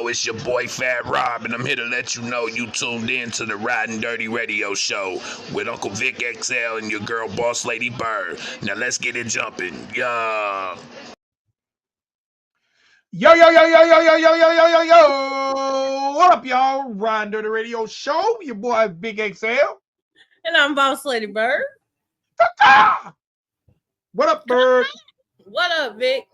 know it's your boy Fat Rob, and I'm here to let you know you tuned in to the Ridin Durty radio show with Uncle Vic XL and your girl Boss Lady Bird. Now let's get it jumping. Yeah. Yo. What up, y'all? Ridin Durty radio show. Your boy Big XL. And I'm Boss Lady Bird. What up, Bird? What up, Vic?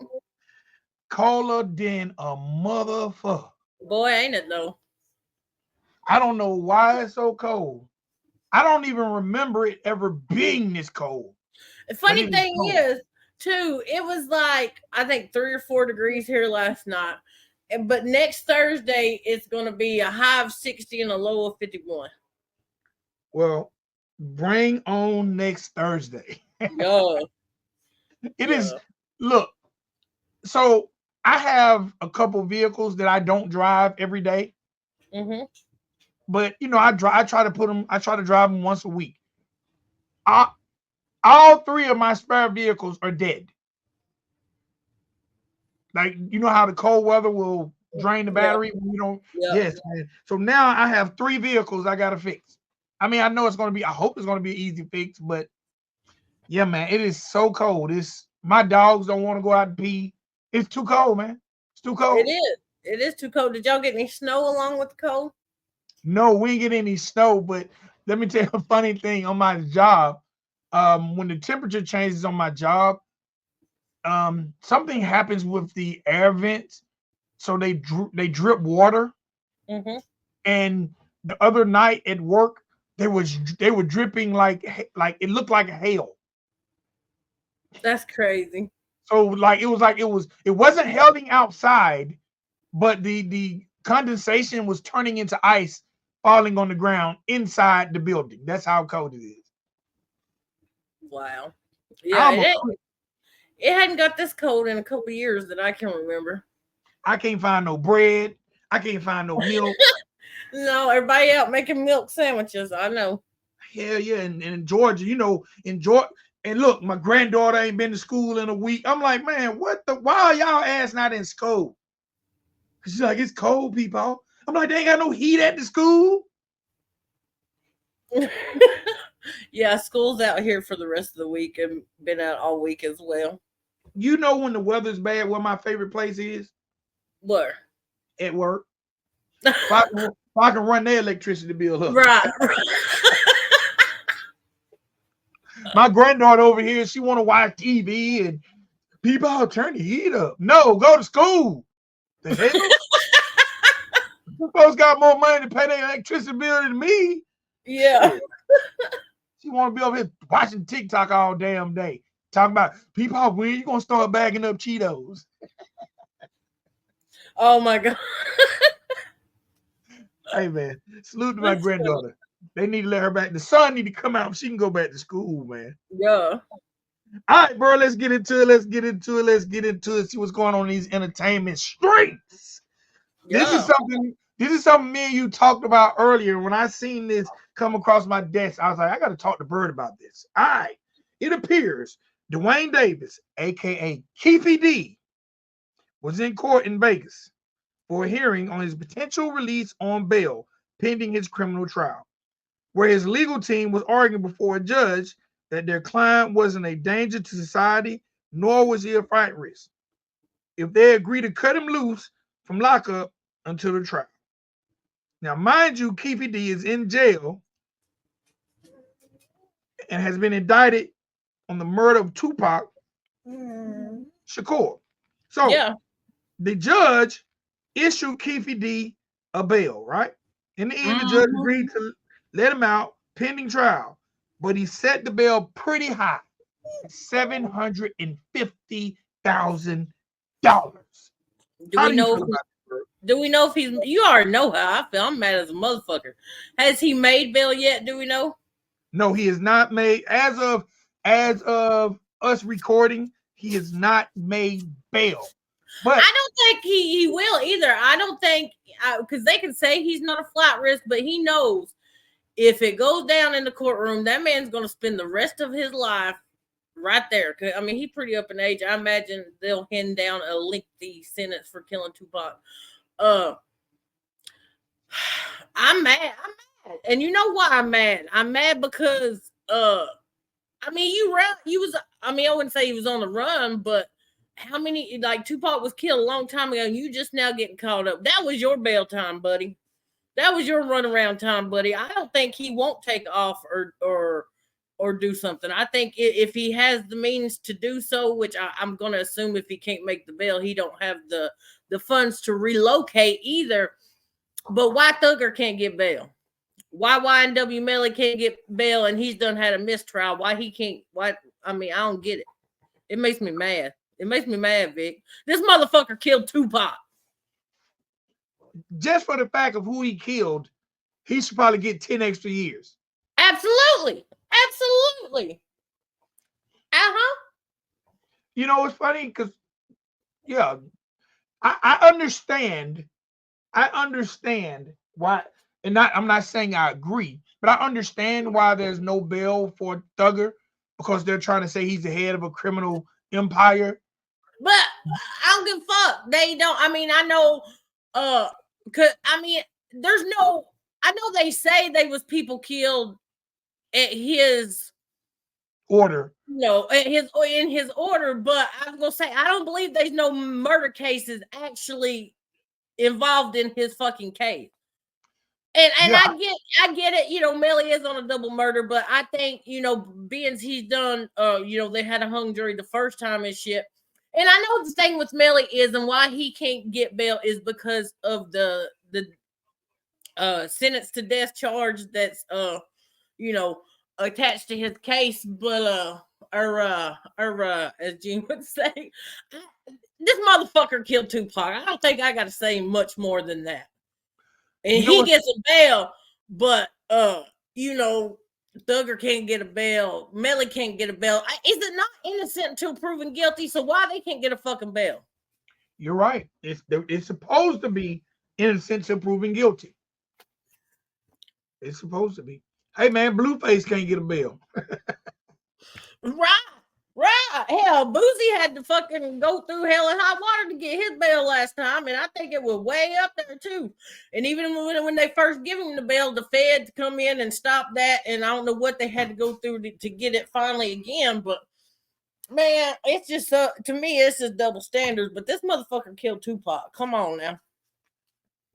Colder than a motherfucker. Boy, ain't it though? I don't know why it's so cold. I don't even remember it ever being this cold. The funny thing is, too, it was like, I think 3 or 4 degrees here last night. But next Thursday, it's going to be a high of 60 and a low of 51. Well, bring on next Thursday. Yeah. It is. Look, so I have a couple vehicles that I don't drive every day. Mm-hmm. But you know, I try to drive them once a week. All 3 of my spare vehicles are dead. Like, you know how the cold weather will drain the battery when you don't. Yeah. Yes, man. So now I have 3 vehicles I gotta fix. I mean, I hope it's gonna be an easy fix, but yeah, man, it is so cold. My dogs don't want to go out and pee. It's too cold, man. It's too cold. It is. It is too cold. Did y'all get any snow along with the cold? No, we didn't get any snow, but let me tell you a funny thing on my job. When the temperature changes on my job, something happens with the air vents, so they drip water. Mm-hmm. And the other night at work, they were dripping like it looked like hail. That's crazy. So it wasn't held outside, but the condensation was turning into ice falling on the ground inside the building. That's how cold it is. Wow. Yeah, it hadn't got this cold in a couple of years that I can remember. I can't find no bread. I can't find no milk. No, everybody out making milk sandwiches. I know. Hell yeah. And in Georgia, in Georgia. And look, my granddaughter ain't been to school in a week. I'm like, man, why are y'all ass not in school? She's like, it's cold, people. I'm like, they ain't got no heat at the school. Yeah, school's out here for the rest of the week and been out all week as well. You know when the weather's bad, what my favorite place is? Where? At work. If I can run their electricity bill up. Right. My granddaughter over here, she want to watch TV and people turn the heat up. No, go to school. The hell? You folks got more money to pay their electricity bill than me. Yeah. She want to be over here watching TikTok all damn day. Talking about people, when you gonna start bagging up Cheetos? Oh my God. Hey man, salute to my granddaughter. They need to let her back. The sun need to come out. She can go back to school, man. Yeah. All right, bro. Let's get into it. See what's going on in these entertainment streets. Yeah. This is something me and you talked about earlier. When I seen this come across my desk, I was like, I got to talk to Bird about this. All right. It appears Dwayne Davis, aka Keefe D, was in court in Vegas for a hearing on his potential release on bail pending his criminal trial, where his legal team was arguing before a judge that their client wasn't a danger to society, nor was he a flight risk, if they agree to cut him loose from lockup until the trial. Now, mind you, Keefe D is in jail and has been indicted on the murder of Tupac Shakur. So, the judge issued Keefe D a bail, right? In the end, the judge agreed to let him out pending trial, but he set the bail pretty high, $750,000. Do we know if he's? You already know how I feel. I'm mad as a motherfucker. Has he made bail yet? Do we know? No, he has not made. As of us recording, he has not made bail. But I don't think he will either. I don't think, because they can say he's not a flight risk, but he knows if it goes down in the courtroom, that man's going to spend the rest of his life right there. I mean, he's pretty up in age. I imagine they'll hand down a lengthy sentence for killing Tupac. I'm mad. I'm mad. And you know why I'm mad? I'm mad because I mean you was I mean I wouldn't say he was on the run, but how many like Tupac was killed a long time ago and you just now getting caught up. That was your bail time, buddy. That was your runaround time, buddy. I don't think he won't take off or do something. I think if he has the means to do so, which I'm going to assume if he can't make the bail, he don't have the funds to relocate either. But why Thugger can't get bail? Why YNW Melly can't get bail and he's done had a mistrial? Why he can't? Why? I mean, I don't get it. It makes me mad. It makes me mad, Vic. This motherfucker killed Tupac. Just for the fact of who he killed, he should probably get 10 extra years. Absolutely. Absolutely. Uh-huh. You know, it's funny because, yeah, I understand. I understand why, and I'm not saying I agree, but I understand why there's no bail for Thugger because they're trying to say he's the head of a criminal empire. But I don't give a fuck. They don't. I mean, I know. Cause I mean, there's no. I know they say they was people killed at his order. No, in his order. But I was gonna say I don't believe there's no murder cases actually involved in his fucking case. And yeah. I get it, you know, Melly is on a double murder, but I think, you know, being he's done you know, they had a hung jury the first time and shit. And I know the thing with Melly is and why he can't get bail is because of the sentence to death charge that's you know, attached to his case, but as Gene would say, this motherfucker killed Tupac. I don't think I got to say much more than that. And he gets a bail, but you know, Thugger can't get a bail. Melly can't get a bail. Is it not innocent until proven guilty? So why they can't get a fucking bail? You're right. It's supposed to be innocent until proven guilty. It's supposed to be. Hey man, Blueface can't get a bail. Right. Hell, Boozy had to fucking go through hell and high water to get his bail last time, and I think it was way up there too. And even when they first give him the bail, the feds come in and stop that, and I don't know what they had to go through to get it finally again. But man, it's just to me, it's just double standards. But this motherfucker killed Tupac. Come on now.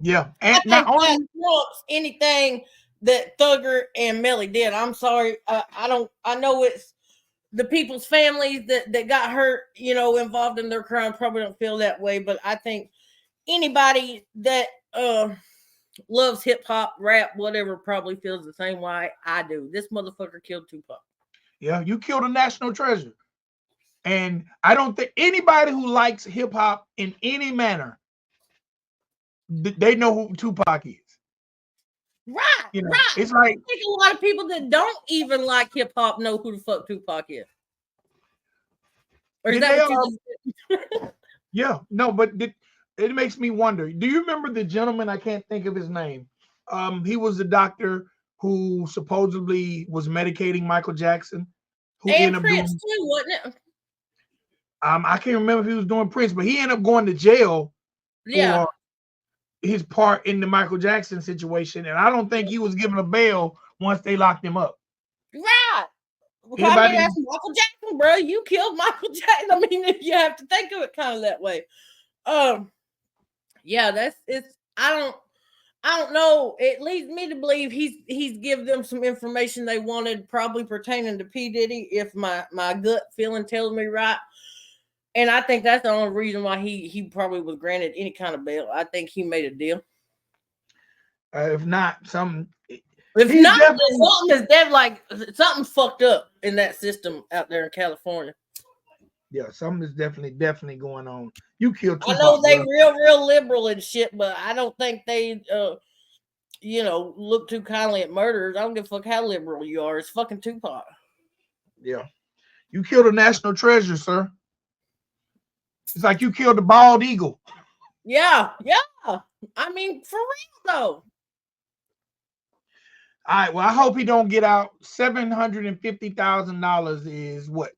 Yeah, and I think that trumps anything that Thugger and Melly did. I'm sorry, I know it's the people's families that got hurt, you know, involved in their crime probably don't feel that way. But I think anybody that loves hip hop, rap, whatever, probably feels the same way I do. This motherfucker killed Tupac. Yeah, you killed a national treasure. And I don't think anybody who likes hip hop in any manner, they know who Tupac is. Right, you know, right. It's like I think a lot of people that don't even like hip hop know who the fuck Tupac is. Or is that what you yeah, no, but it makes me wonder. Do you remember the gentleman? I can't think of his name. He was the doctor who supposedly was medicating Michael Jackson. Who and Prince too, wasn't it? I can't remember if he was doing Prince, but he ended up going to jail. Yeah. For his part in the Michael Jackson situation, and I don't think he was given a bail once they locked him up. Right. Well, I mean, that's Michael Jackson, bro. You killed Michael Jackson. I mean, you have to think of it kind of that way. Yeah, I don't know. It leads me to believe he's give them some information they wanted, probably pertaining to P. Diddy, if my gut feeling tells me right. And I think that's the only reason why he probably was granted any kind of bail. I think he made a deal. If not, something is definitely like something's fucked up in that system out there in California. Yeah, something is definitely going on. You killed Tupac. I know they real liberal and shit, but I don't think they you know, look too kindly at murderers. I don't give a fuck how liberal you are. It's fucking Tupac. Yeah. You killed a national treasure, sir. It's like you killed a bald eagle. Yeah. I mean, for real though. All right. Well, I hope he don't get out. $750,000 is what?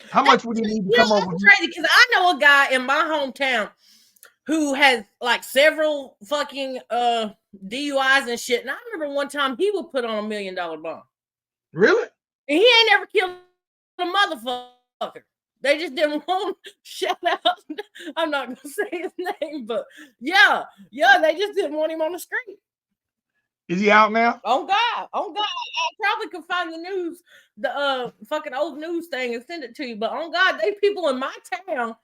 How much would he need to come over? Crazy because I know a guy in my hometown who has like several fucking DUIs and shit. And I remember one time he would put on $1 million bond. Really? And he ain't never killed a motherfucker. They just didn't want shout out. I'm not gonna say his name, but yeah, they just didn't want him on the street. Is he out now? On God. I probably could find the news, the fucking old news thing and send it to you. But on God, they people in my town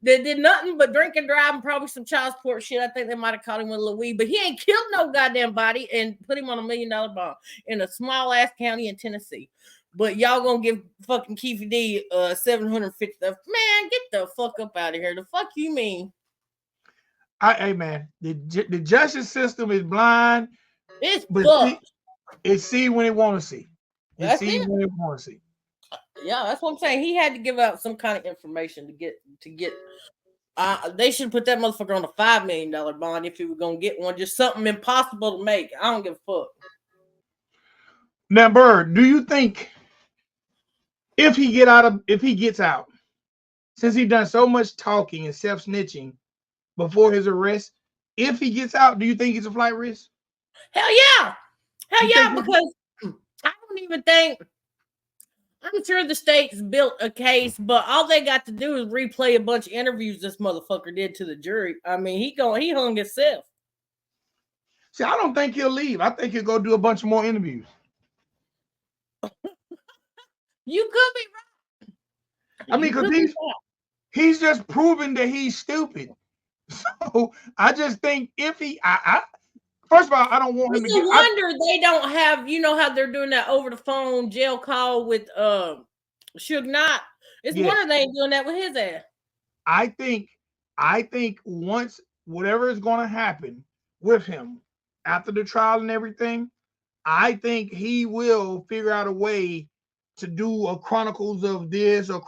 that did nothing but drink and drive and probably some child support shit. I think they might have caught him with a little weed, but he ain't killed no goddamn body and put him on $1 million bond in a small ass county in Tennessee. But y'all gonna give fucking Keefe D 750. Man, get the fuck up out of here. The fuck you mean? Hey man, the justice system is blind. It's fucked. It see when it want to see. It see when it want to see. Yeah, that's what I'm saying. He had to give out some kind of information to get. They should put that motherfucker on a $5 million bond if he was gonna get one. Just something impossible to make. I don't give a fuck. Now, Bird, do you think if he gets out, since he done so much talking and self-snitching before his arrest, if he gets out, do you think he's a flight risk? Hell yeah, because I don't even think. I'm sure the state's built a case, but all they got to do is replay a bunch of interviews this motherfucker did to the jury. I mean, he hung himself. See, I don't think he'll leave. I think he'll go do a bunch of more interviews. You could be right. I mean, because he's just proven that he's stupid. So I just think if he, first of all, I don't want him to get. It's a wonder they don't have, you know how they're doing that over the phone jail call with Suge Knight. It's a wonder they ain't doing that with his ass. I think once whatever is going to happen with him after the trial and everything, I think he will figure out a way to do a chronicles of this, or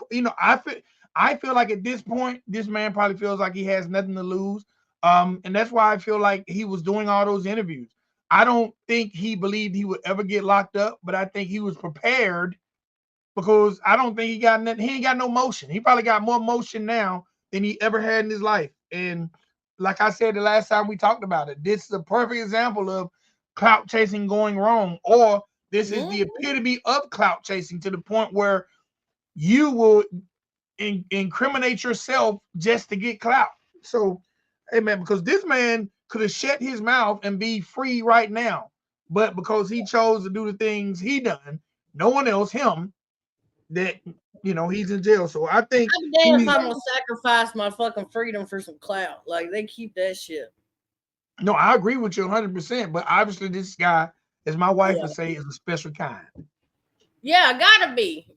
I feel like at this point, this man probably feels like he has nothing to lose. And that's why I feel like he was doing all those interviews. I don't think he believed he would ever get locked up, but I think he was prepared because I don't think he ain't got no motion. He probably got more motion now than he ever had in his life. And like I said the last time we talked about it, this is a perfect example of clout chasing going wrong, or this is the epitome of clout chasing to the point where you will incriminate yourself just to get clout. So, hey man, because this man could have shut his mouth and be free right now, but because he chose to do the things he done, no one else, him, that he's in jail. So I think I'm damn if I'm gonna sacrifice my fucking freedom for some clout. Like they keep that shit. No, I agree with you 100%. But obviously, this guy, as my wife would say, is a special kind. Yeah, gotta be.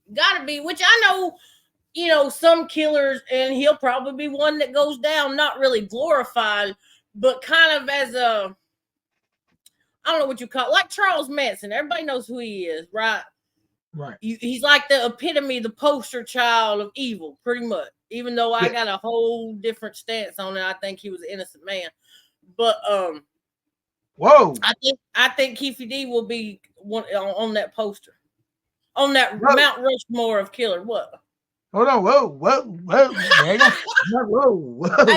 Which I know, some killers, and he'll probably be one that goes down, not really glorified, but kind of as I don't know what you call it, like Charles Manson. Everybody knows who he is, right? Right. He's like the epitome, the poster child of evil, pretty much. Even though I got a whole different stance on it, I think he was an innocent man. But whoa, I think Keefe D will be one on that poster, on that Mount Rushmore of killer. What? Hold on, whoa. Hey,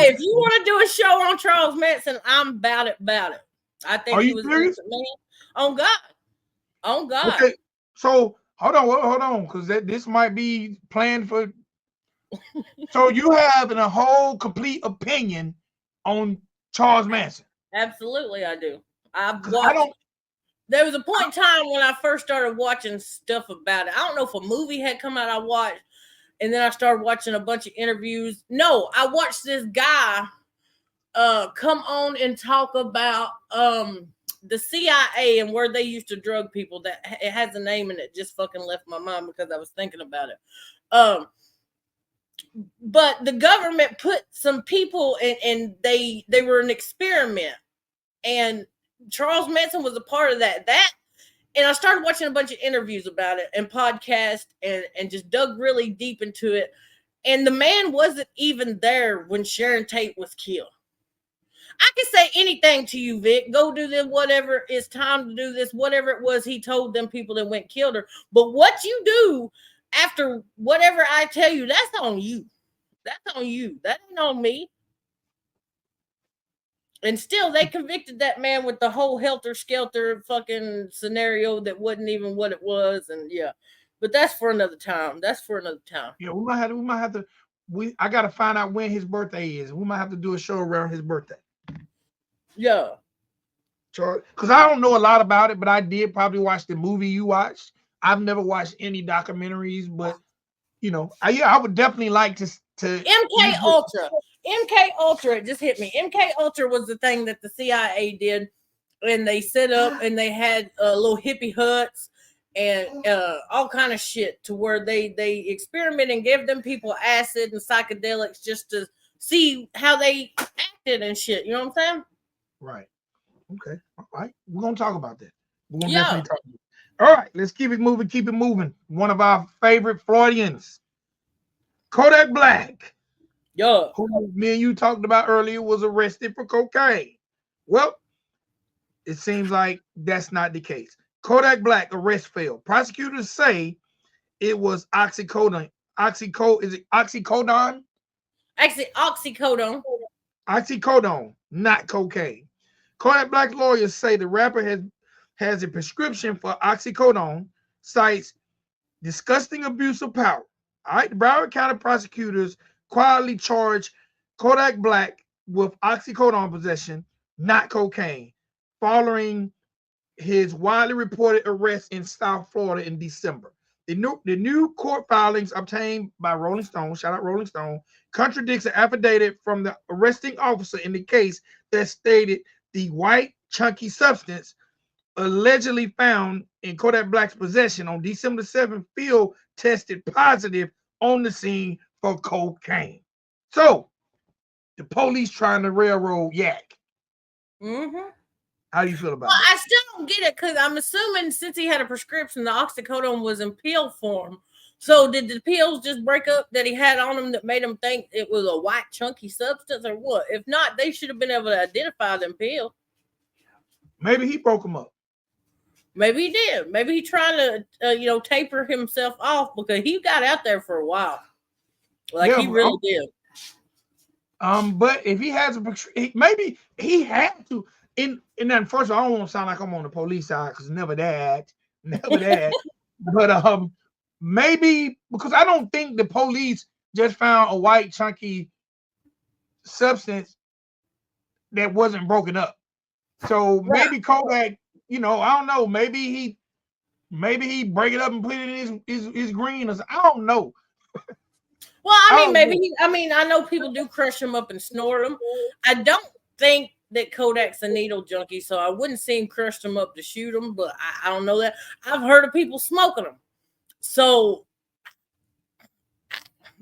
if you want to do a show on Charles Manson, I'm about it. I think he was an innocent man. On God. Okay, so hold on, because this might be planned for. So you have a whole complete opinion on Charles Manson? Absolutely, I do. There was a point in time when I first started watching stuff about it. I don't know if a movie had come out I watched, and then I started watching a bunch of interviews. No, I watched this guy come on and talk about the CIA and where they used to drug people. That it has a name and it just fucking left my mind because I was thinking about it. But the government put some people and they were an experiment, and Charles Manson was a part of that. And I started watching a bunch of interviews about it and podcasts and just dug really deep into it. And the man wasn't even there when Sharon Tate was killed. I can say anything to you, Vic. Go do this, whatever. It's time to do this, whatever it was he told them people that went and killed her. But what you do after whatever I tell you, that's on you. That's on you. That ain't on me. And still, they convicted that man with the whole helter-skelter fucking scenario that wasn't even what it was. And yeah, but that's for another time. That's for another time. Yeah, we might have to. I got to find out when his birthday is. We might have to do a show around his birthday. Yeah. Because I don't know a lot about it, but I did probably watch the movie you watched. I've never watched any documentaries, but I would definitely like to MK Ultra. MK Ultra, it just hit me. MK Ultra was the thing that the CIA did, and they set up and they had little hippie huts and all kind of shit to where they experimented and gave them people acid and psychedelics just to see how they acted and shit. You know what I'm saying? Right. Okay. All right. We're gonna talk about that. We're gonna definitely talk about it. All right, let's keep it moving. Keep it moving. One of our favorite Freudians, Kodak Black. Who me and you talked about earlier, was arrested for cocaine. Well, it seems like that's not the case. Kodak Black arrest failed. Prosecutors say it was oxycodone. Is it oxycodone? Actually, oxycodone. Oxycodone, not cocaine. Kodak Black's lawyers say the rapper has a prescription for oxycodone, cites disgusting abuse of power. All right, the Broward County prosecutors quietly charged Kodak Black with oxycodone possession, not cocaine, following his widely reported arrest in South Florida in December. The new court filings obtained by Rolling Stone, shout out Rolling Stone, contradicts an affidavit from the arresting officer in the case that stated the white chunky substance allegedly found in Kodak Black's possession on December 7th field tested positive on the scene for cocaine. So the police trying to railroad Yak. Mm-hmm. How do you feel about that? I still don't get it because I'm assuming since he had a prescription, the oxycodone was in pill form. So did the pills just break up that he had on him that made him think it was a white chunky substance or what? If not, they should have been able to identify them pills. Maybe he broke them up. Maybe he did. Maybe he tried to, taper himself off because he got out there for a while. Like he really did. But if he has maybe he had to. And then first of all, I don't want to sound like I'm on the police side because never that. But maybe because I don't think the police just found a white chunky substance that wasn't broken up. So maybe Kodak, I don't know. Maybe he break it up and put it in his green. I don't know. Well, I know people do crush them up and snort them. I don't think that Kodak's a needle junkie, so I wouldn't see him crush them up to shoot them, but I don't know that. I've heard of people smoking them. So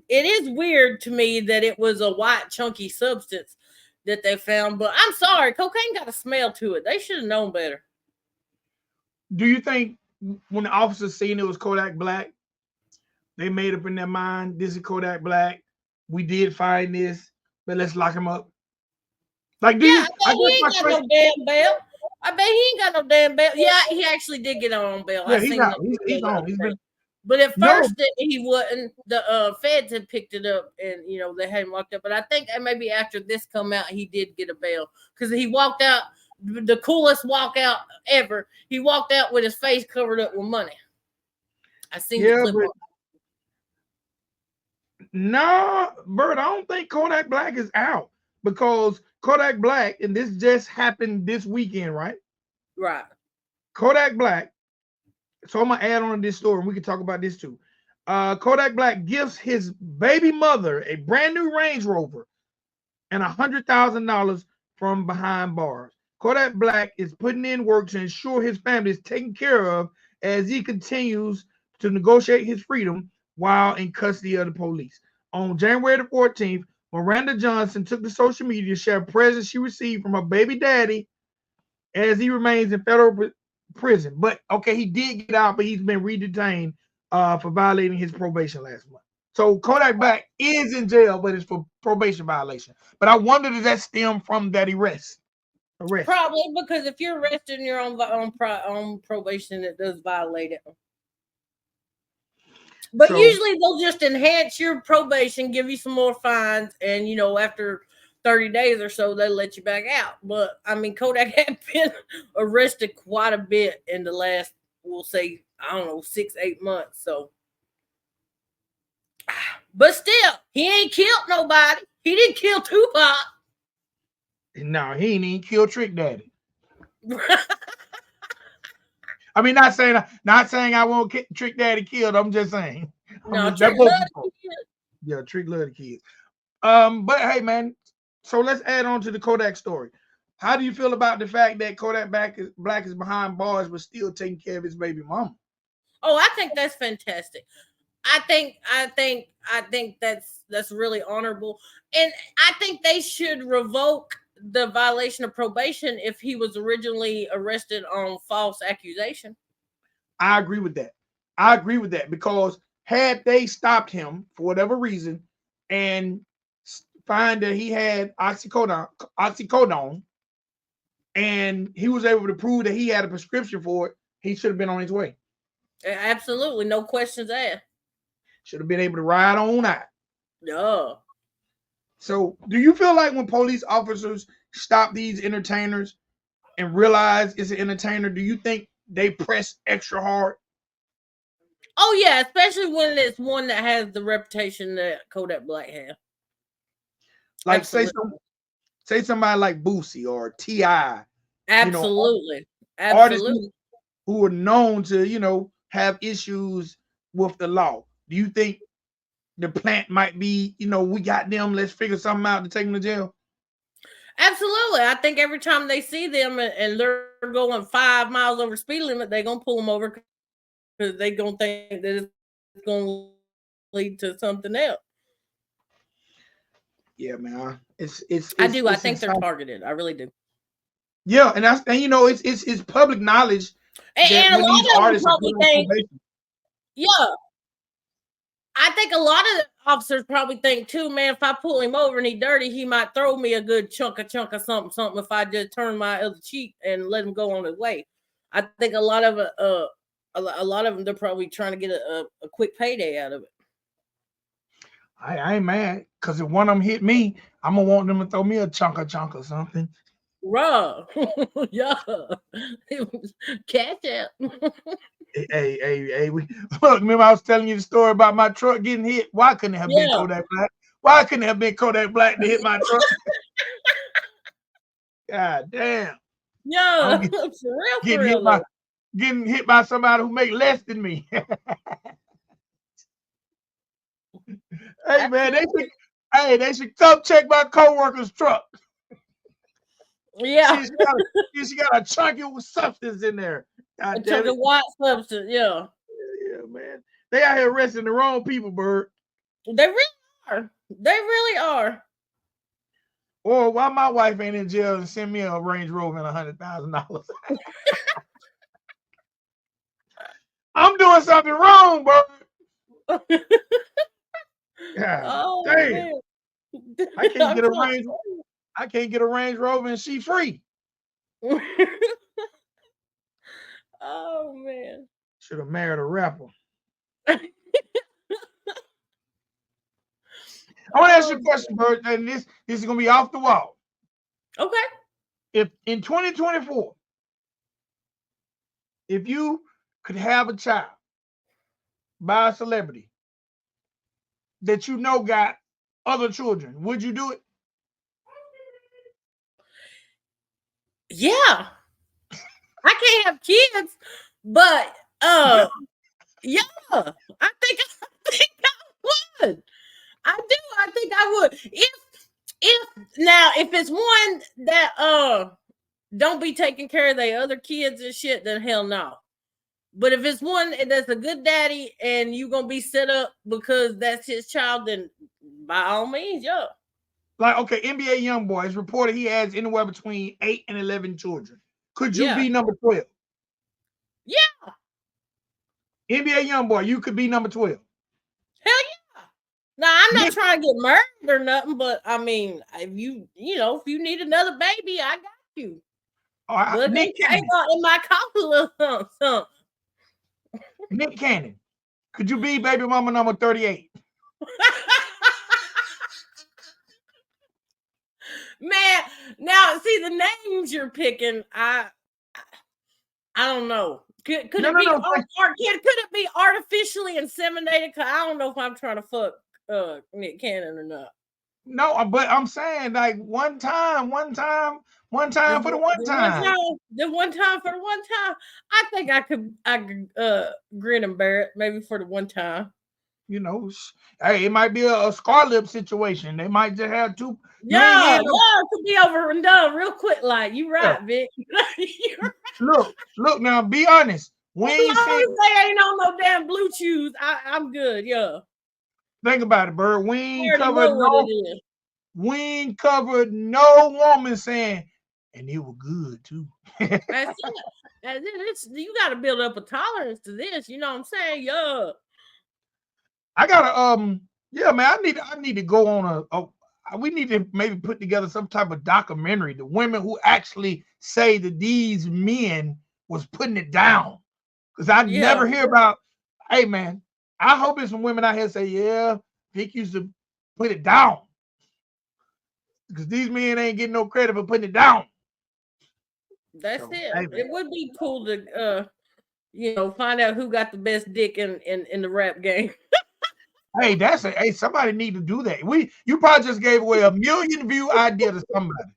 it is weird to me that it was a white chunky substance that they found, but I'm sorry, cocaine got a smell to it. They should have known better. Do you think when the officers seen it was Kodak Black, they made up in their mind, this is Kodak Black, we did find this, but let's lock him up? Like, he ain't got no damn bail. I bet he ain't got no damn bail. Yeah, he actually did get on bail. Yeah, he's on. But at first he wasn't. The feds had picked it up and they had him locked up. But I think maybe after this come out, he did get a bail because he walked out the coolest walkout ever. He walked out with his face covered up with money. I seen the clip. No, Bert, I don't think Kodak Black is out because Kodak Black, and this just happened this weekend, right? Right. Kodak Black. So I'm gonna add on to this story, and we can talk about this too. Kodak Black gives his baby mother a brand new Range Rover and $100,000 from behind bars. Kodak Black is putting in work to ensure his family is taken care of as he continues to negotiate his freedom while in custody of the police. On January the 14th, Miranda Johnson took to social media to share presents she received from her baby daddy as he remains in federal prison. But he did get out, but he's been re-detained for violating his probation last month. So Kodak Black is in jail, but it's for probation violation. But I wonder, does that stem from that arrest? Probably, because if you're arrested and you're on probation, it does violate it. But usually they'll just enhance your probation, give you some more fines, and after 30 days or so, they let you back out. But I mean, Kodak had been arrested quite a bit in the last, we'll say, I don't know, 6-8 months. So, but still, he ain't killed nobody. He didn't kill Tupac. No, he ain't even killed Trick Daddy. I mean, not saying I won't get Trick Daddy killed. I'm just saying. No, Trick love the kids. Yeah, Trick love the kids. But hey, man. So let's add on to the Kodak story. How do you feel about the fact that Kodak Black is behind bars but still taking care of his baby mama? Oh, I think that's fantastic. I think that's really honorable, and I think they should revoke the violation of probation if he was originally arrested on false accusation. I agree with that because had they stopped him for whatever reason and find that he had oxycodone, and he was able to prove that he had a prescription for it, he should have been on his way. Absolutely, no questions asked. Should have been able to ride on out. Yeah. So, do you feel like when police officers stop these entertainers and realize it's an entertainer, do you think they press extra hard? Oh yeah, especially when it's one that has the reputation that Kodak Black had. Like say somebody like Boosie or T.I. Absolutely. Artists who are known to, have issues with the law. Do you think the plant might be, we got them, let's figure something out to take them to jail? Absolutely. I think every time they see them and they're going 5 miles over speed limit, they're going to pull them over because they're going to think that it's going to lead to something else. Yeah, man. I think they're targeted. I really do. Yeah, and it's public knowledge. And a lot of them probably think, yeah. I think a lot of the officers probably think too, man, if I pull him over and he's dirty, he might throw me a good chunk of something if I just turn my other cheek and let him go on his way. I think a lot of them, they're probably trying to get a quick payday out of it. I ain't mad, because if one of them hit me, I'm going to want them to throw me a chunk or something. Raw. Yeah. Catch up. Hey, look, remember I was telling you the story about my truck getting hit? Why couldn't it have been Kodak Black? Why couldn't it have been Kodak Black to hit my truck? God damn. Yeah, for real. Getting hit by somebody who make less than me. Hey, man, they should come check my coworker's truck. Yeah. She got a chunky substance in there. A chunk of white substance, yeah. Yeah, man. They out here arresting the wrong people, Bird. They really are. Or why my wife ain't in jail and send me a Range Rover and $100,000. I'm doing something wrong, Bird. God damn. Man. I can't get a Range Rover and she free. Oh man. Should have married a rapper. I want to ask you a question, Bert, and this is gonna be off the wall. Okay. If in 2024, if you could have a child by a celebrity that got other children, would you do it? Yeah. I can't have kids, but yeah, I think I would. I do. I think I would. If it's one that don't be taking care of their other kids and shit, then hell no. But if it's one that's a good daddy and you gonna be set up because that's his child, then by all means, yeah. Like, okay, NBA YoungBoy, it's reported he has anywhere between 8 and 11 children. Could you be number 12? Yeah. NBA YoungBoy, you could be number 12. Hell yeah. Now, I'm not trying to get married or nothing, but I mean, if you need another baby, I got you. But Nick Cannon. In my couple. Nick Cannon, could you be baby mama number 38? Now, see the names you're picking. I don't know. Could it be No. could it be artificially inseminated? Cause I don't know if I'm trying to fuck Nick Cannon or not. No, but I'm saying like one time for the one time. The one time for the one time. I think I could grin and bear it maybe for the one time. You know, hey, it might be a scar lip situation. They might just have two. Yeah, it could be over and done real quick. Like you right, Vic. Look now. Be honest. As long as they ain't on no damn blue chews, I'm good. Yeah. Think about it, Bird. We ain't covered no woman saying, and it was good too. That's it. You got to build up a tolerance to this. You know what I'm saying? Yeah. I gotta yeah, man. I need to go on we need to maybe put together some type of documentary. The women who actually say that these men was putting it down. Because I never hear about, hey man, I hope there's some women out here say, yeah, Vic used to put it down. Because these men ain't getting no credit for putting it down. That's it. Hey, it would be cool to find out who got the best dick in the rap game. Hey, somebody need to do that. You probably just gave away a 1 million view idea to somebody.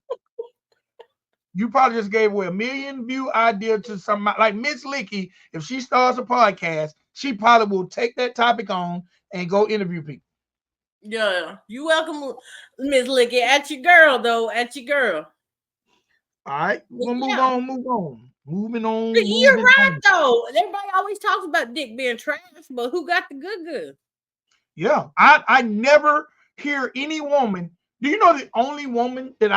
You probably just gave away a 1 million view idea to somebody like Miss Licky. If she starts a podcast, she probably will take that topic on and go interview people. Yeah, you welcome, Miss Licky. At your girl, though. At your girl. All right, we'll move on. Moving on. You're right, though. Everybody always talks about dick being trash, but who got the good? Yeah, I never hear any woman. Do you know the only woman that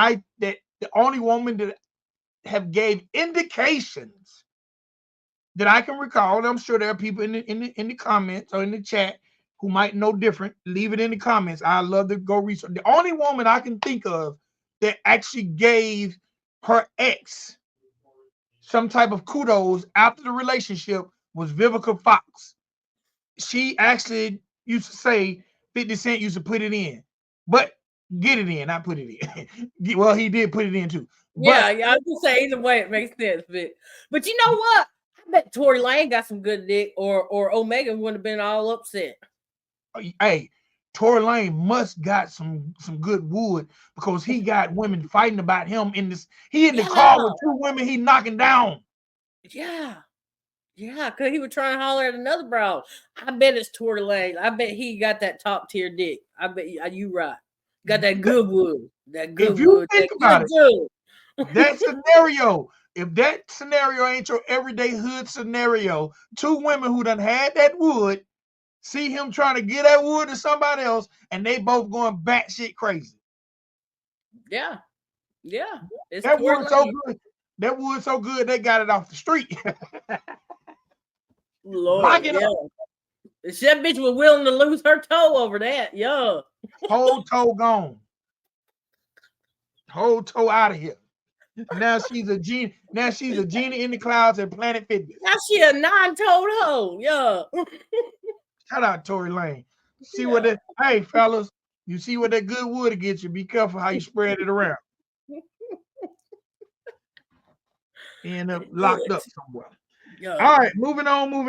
have gave indications that I can recall? And I'm sure there are people in the comments or in the chat who might know different. Leave it in the comments. I love to go research. The only woman I can think of that actually gave her ex some type of kudos after the relationship was Vivica Fox. She actually used to say 50 Cent used to put it in, but get it in, not put it in. Well, he did put it in too. Yeah, I was gonna say either way it makes sense, but you know what? I bet Tory Lane got some good dick, or Omega wouldn't have been all upset. Hey, Tory Lane must got some good wood because he got women fighting about him in this. He in the car with 2 women he knocking down. Yeah, because he was trying to holler at another bro. I bet it's Tory Lane. I bet he got that top tier dick. I bet you right. Got that good wood. That good wood. If you think about it, that scenario, if that scenario ain't your everyday hood scenario, 2 women who done had that wood, see him trying to get that wood to somebody else, and they both going batshit crazy. Yeah. That wood's so good. That wood's so good they got it off the street. Lord, yeah. That bitch was willing to lose her toe over that. Yeah. Whole toe gone. Whole toe out of here. Now she's a genie. Now she's a genie in the clouds at Planet Fitness. Now she a 9-toed hoe. Yeah. Shout out Tory Lane. See what that? Hey fellas, you see what that good wood gets you. Be careful how you spread it around. End up locked up somewhere. Yeah. All right, moving on. All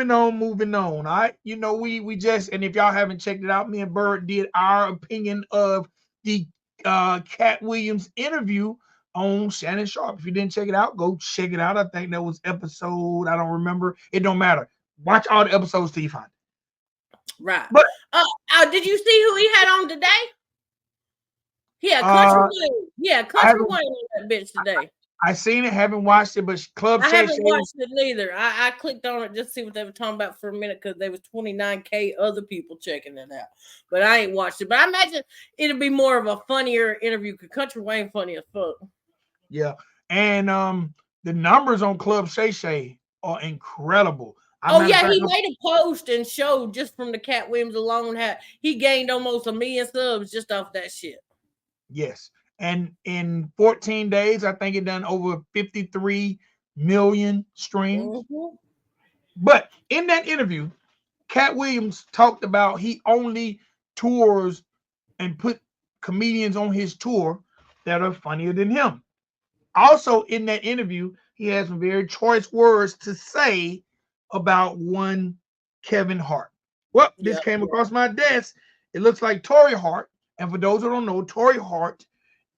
right, we just, and if y'all haven't checked it out, me and Bird did our opinion of the Katt Williams interview on Shannon Sharp. If you didn't check it out, go check it out. I think that was episode, I don't remember. It don't matter. Watch all the episodes till you find it. Right. But did you see who he had on today? Yeah, Country Wayne. Yeah, Country Wayne on that bitch today. I seen it, haven't watched it, but I haven't watched it neither. I clicked on it just to see what they were talking about for a minute because there was 29K other people checking it out. But I ain't watched it. But I imagine it'll be more of a funnier interview because Country Wayne funny as fuck. Yeah. And the numbers on Club Shay Shay are incredible. He made a post and showed just from the Katt Williams alone how he gained almost 1 million subs just off that shit. Yes. And in 14 days, I think it done over 53 million streams. Mm-hmm. But in that interview, Katt Williams talked about he only tours and put comedians on his tour that are funnier than him. Also, in that interview, he had some very choice words to say about one Kevin Hart. Well, this Yep. came across my desk. It looks like Torrei Hart, and for those who don't know, Torrei Hart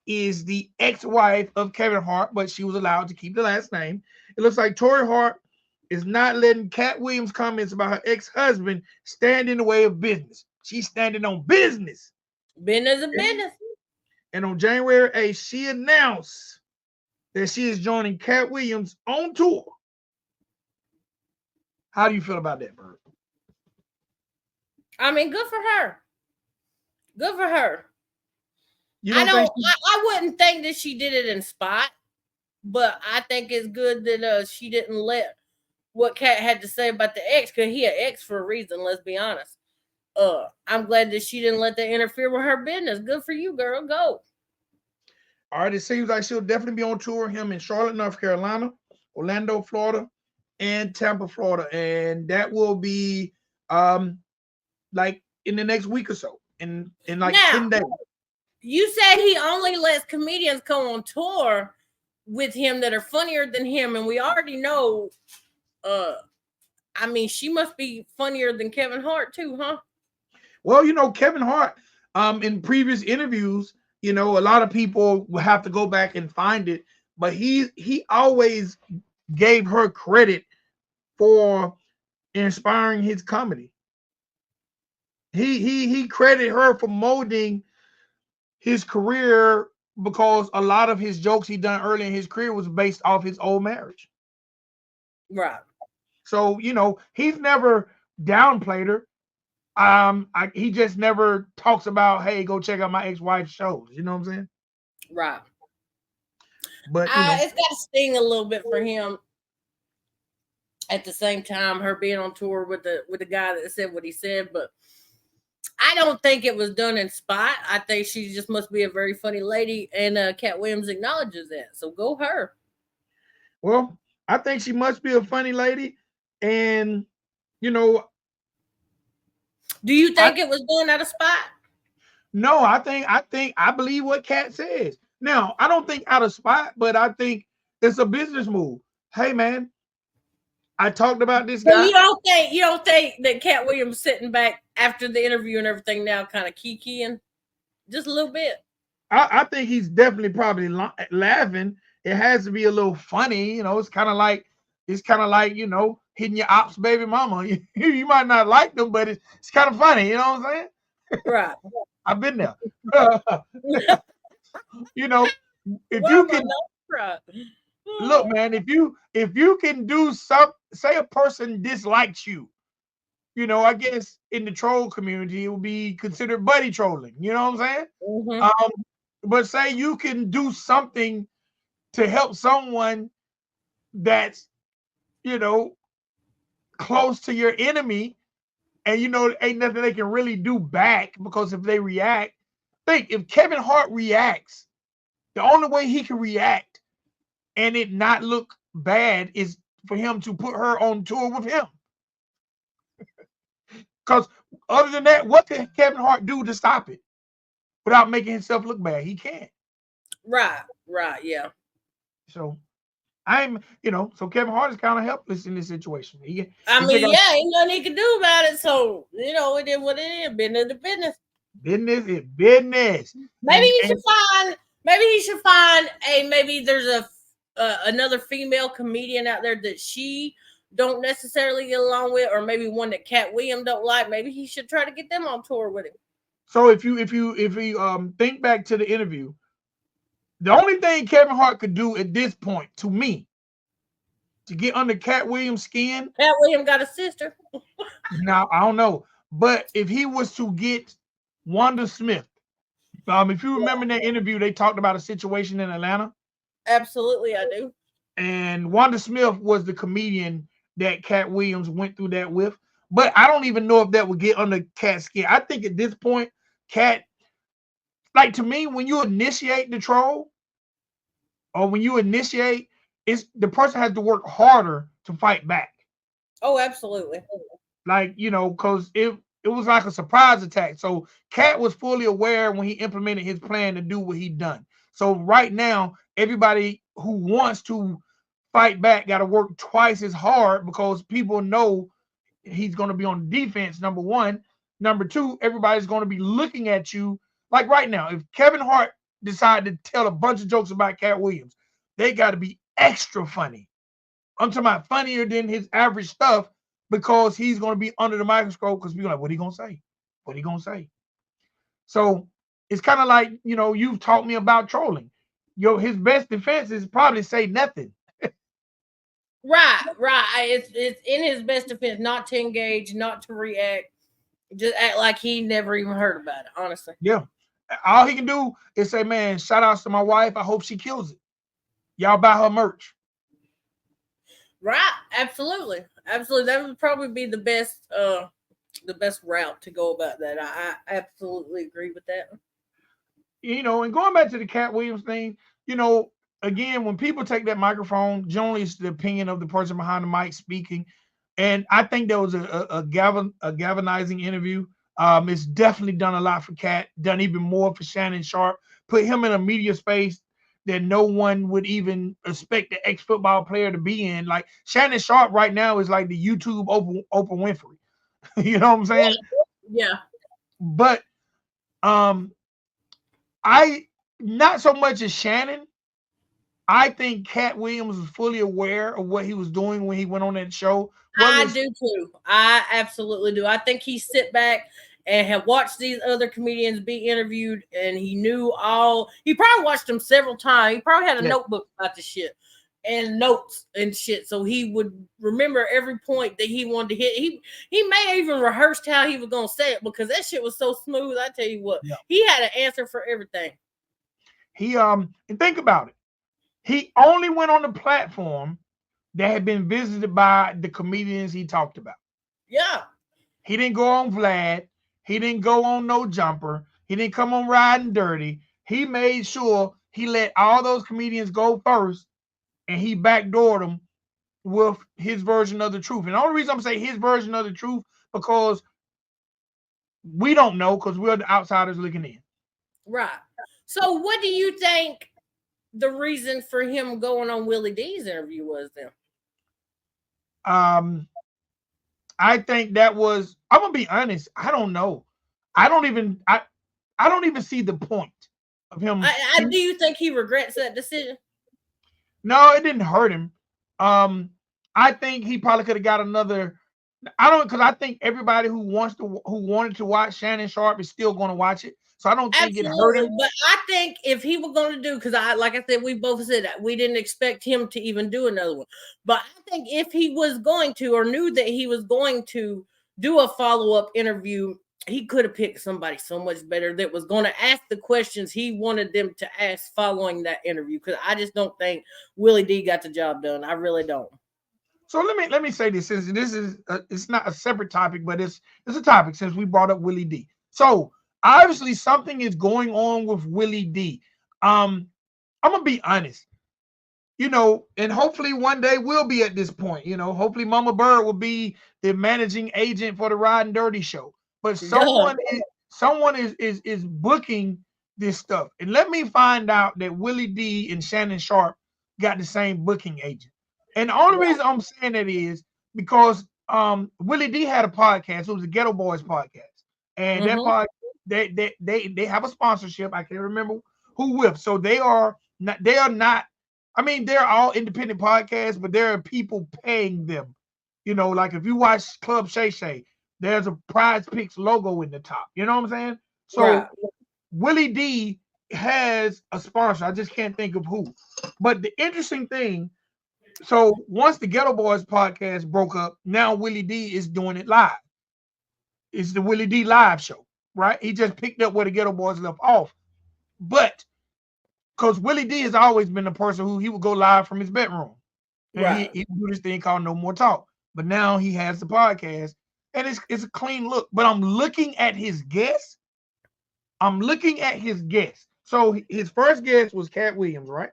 is the ex-wife of Kevin Hart, but she was allowed to keep the last name. It looks like Torrei Hart is not letting Katt Williams' comments about her ex-husband stand in the way of business. She's standing on business. Business is business. And on January 8th, she announced that she is joining Katt Williams on tour. How do you feel about that, Bird? I mean, good for her. Good for her. I wouldn't think that she did it in spite, but I think it's good that she didn't let what Katt had to say about the ex, because he an ex for a reason, let's be honest. I'm glad that she didn't let that interfere with her business. Good for you, girl. Go. All right, it seems like she'll definitely be on tour with him in Charlotte, North Carolina, Orlando, Florida, and Tampa, Florida. And that will be like in the next week or so, in like now, 10 days. You said he only lets comedians come on tour with him that are funnier than him, and we already know I mean, she must be funnier than Kevin Hart too, huh? Well, Kevin Hart, in previous interviews, a lot of people will have to go back and find it, but he always gave her credit for inspiring his comedy. He credited her for molding his career, because a lot of his jokes he done early in his career was based off his old marriage. Right. So, he's never downplayed her. He just never talks about, hey, go check out my ex-wife's shows. You know what I'm saying? Right. But it's got to sting a little bit for him. At the same time, her being on tour with the guy that said what he said, but I don't think it was done in spite. I think she just must be a very funny lady, and Katt Williams acknowledges that. So go her. Well, I think she must be a funny lady, and do you think it was done out of spite? No, I believe what Katt says. Now, I don't think out of spite, but I think it's a business move. Hey, man, I talked about this guy. So you don't think that Katt Williams sitting back after the interview and everything now kind of keying just a little bit? I think he's definitely probably laughing. It has to be a little funny, it's kind of like hitting your ops baby mama. You might not like them, but it's kind of funny. You know what I'm saying? Right. I've been there. If you can look, man, if you can do say a person dislikes you, I guess in the troll community it would be considered buddy trolling. You know what I'm saying? Mm-hmm. But say you can do something to help someone that's close to your enemy, and ain't nothing they can really do back, because if they react, think if Kevin Hart reacts, the only way he can react and it not look bad is for him to put her on tour with him. Because other than that, what can Kevin Hart do to stop it without making himself look bad? He can't. Right, yeah. So so Kevin Hart is kind of helpless in this situation. Ain't nothing he can do about it. So, it is what it is. Business to business. Business is business. Maybe he should find maybe there's another female comedian out there that she don't necessarily get along with, or maybe one that Katt Williams don't like. Maybe he should try to get them on tour with him. So if you think back to the interview, the only thing Kevin Hart could do at this point, to me, to get under Katt Williams' skin. Katt Williams got a sister. Now, I don't know. But if he was to get Wanda Smith, if you remember in that interview, they talked about a situation in Atlanta. Absolutely, I do. And Wanda Smith was the comedian that Katt Williams went through that with. But I don't even know if that would get under Katt's skin. I think at this point, Katt, like, to me, when you initiate the troll, or when you initiate, the person has to work harder to fight back. Oh, absolutely. Like, because it was like a surprise attack. So Katt was fully aware when he implemented his plan to do what he done. So right now, everybody who wants to fight back got to work twice as hard because people know he's going to be on defense, number one. Number two, everybody's going to be looking at you. Like right now, if Kevin Hart decided to tell a bunch of jokes about Katt Williams, they got to be extra funny. I'm talking about funnier than his average stuff because he's going to be under the microscope because people are like, what are he going to say? What are he going to say? So it's kind of like, you've taught me about trolling. His best defense is probably say nothing. Right. It's in his best defense not to engage, not to react, just act like he never even heard about it, honestly. Yeah. All he can do is say, man, shout outs to my wife. I hope she kills it. Y'all buy her merch. Right. Absolutely. That would probably be the best route to go about that. I absolutely agree with that. And going back to the Katt Williams thing, again, when people take that microphone, generally it's the opinion of the person behind the mic speaking. And I think there was a galvanizing interview. It's definitely done a lot for Katt, done even more for Shannon Sharpe, put him in a media space that no one would even expect the ex-football player to be in. Like Shannon Sharpe right now is like the YouTube Oprah Winfrey. You know what I'm saying? Yeah. But I not so much as Shannon. I think Katt Williams was fully aware of what he was doing when he went on that show. I do too. I absolutely do. I think he sit back and had watched these other comedians be interviewed, and he knew all. He probably watched them several times. He probably had a notebook about the shit and notes and shit, so he would remember every point that he wanted to hit. He may have even rehearsed how he was gonna say it because that shit was so smooth. I tell you what, he had an answer for everything. And think about it. He only went on the platform that had been visited by the comedians he talked about. Yeah. He didn't go on Vlad. He didn't go on No Jumper. He didn't come on Ridin Durty. He made sure he let all those comedians go first, and he backdoored them with his version of the truth. And the only reason I'm saying his version of the truth because we don't know because we're the outsiders looking in. Right. So what do you think the reason for him going on Willie D's interview was then? I think that was, I'm gonna be honest, I don't know. I don't even see the point of him. Do you think he regrets that decision? No, it didn't hurt him. I think he probably could have got another. Because I think everybody who wanted to watch Shannon Sharpe is still going to watch it. So I don't think it hurt him. But I think if he were going to do, because like I said, we both said that we didn't expect him to even do another one. But I think if he was going to, or knew that he was going to do a follow-up interview, he could have picked somebody so much better that was going to ask the questions he wanted them to ask following that interview. Because I just don't think Willie D got the job done. I really don't. So let me say this, since this is it's not a separate topic, but it's a topic since we brought up Willie D. So obviously something is going on with Willie D. I'm gonna be honest, and hopefully one day we'll be at this point. Hopefully Mama Bird will be the managing agent for the Ridin Durty show. But someone is booking this stuff, and let me find out that Willie D and Shannon Sharpe got the same booking agent. And the only reason I'm saying that is because Willie D had a podcast. It was the Ghetto Boys podcast, and that podcast they have a sponsorship. I can't remember who with. So they are not. I mean, they're all independent podcasts, but there are people paying them. Like if you watch Club Shay Shay, there's a Prize Picks logo in the top. You know what I'm saying? So Willie D has a sponsor. I just can't think of who. But the interesting thing. So once the Ghetto Boys podcast broke up, now Willie D is doing it live. It's the Willie D live show, right? He just picked up where the Ghetto Boys left off. But because Willie D has always been the person who he would go live from his bedroom. And he would do this thing called No More Talk. But now he has the podcast, and it's a clean look. But I'm looking at his guests. So his first guest was Katt Williams, right?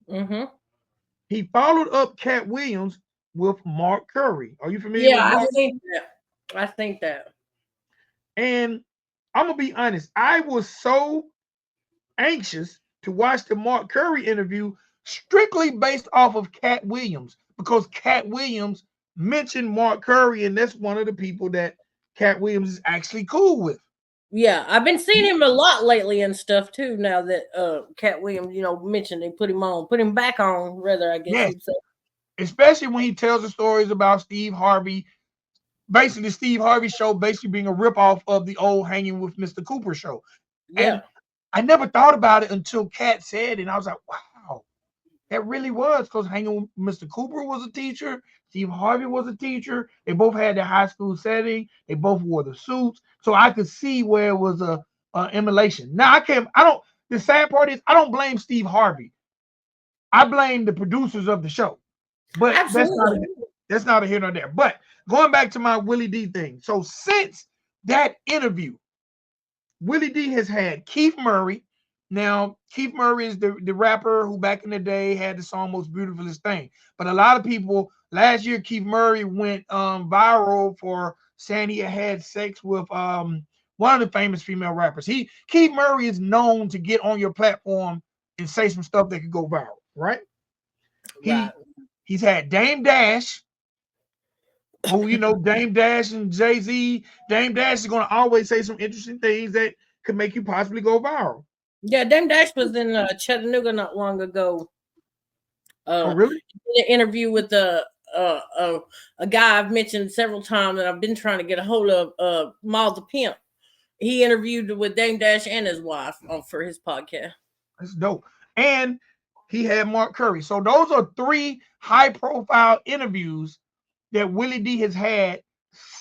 Mm-hmm. He followed up Katt Williams with Mark Curry. Are you familiar with Mark? I think that. And I'm going to be honest. I was so anxious to watch the Mark Curry interview strictly based off of Katt Williams, because Katt Williams mentioned Mark Curry, and that's one of the people that Katt Williams is actually cool with. Yeah, I've been seeing him a lot lately and stuff too. Now that Katt Williams, mentioned they put him back on. Rather, I guess Yes, you'd say. especially when he tells the stories about Steve Harvey. Basically, the Steve Harvey show basically being a ripoff of the old Hanging with Mr. Cooper show. Yeah, And I never thought about it until Katt said it, and I was like, wow, that really was, because Hanging with Mr. Cooper was a teacher. Steve Harvey was a teacher. They both had their high school setting. They both wore the suits. So I could see where it was a emulation. Now, the sad part is I don't blame Steve Harvey. I blame the producers of the show. But absolutely. that's not a here nor there. But going back to my Willie D thing. So since that interview, Willie D has had Keith Murray. Now, Keith Murray is the rapper who back in the day had the song Most Beautifulest Thing. But a lot of people, last year, Keith Murray went viral for saying he had sex with one of the famous female rappers. Keith Murray is known to get on your platform and say some stuff that could go viral, right? Right. He's had Dame Dash, who, Dame Dash and Jay-Z. Dame Dash is going to always say some interesting things that could make you possibly go viral. Yeah, Dame Dash was in Chattanooga not long ago. Oh, really? In an interview with a guy I've mentioned several times that I've been trying to get a hold of, Miles the Pimp. He interviewed with Dame Dash and his wife for his podcast. That's dope. And he had Mark Curry. So those are 3 high-profile interviews that Willie D has had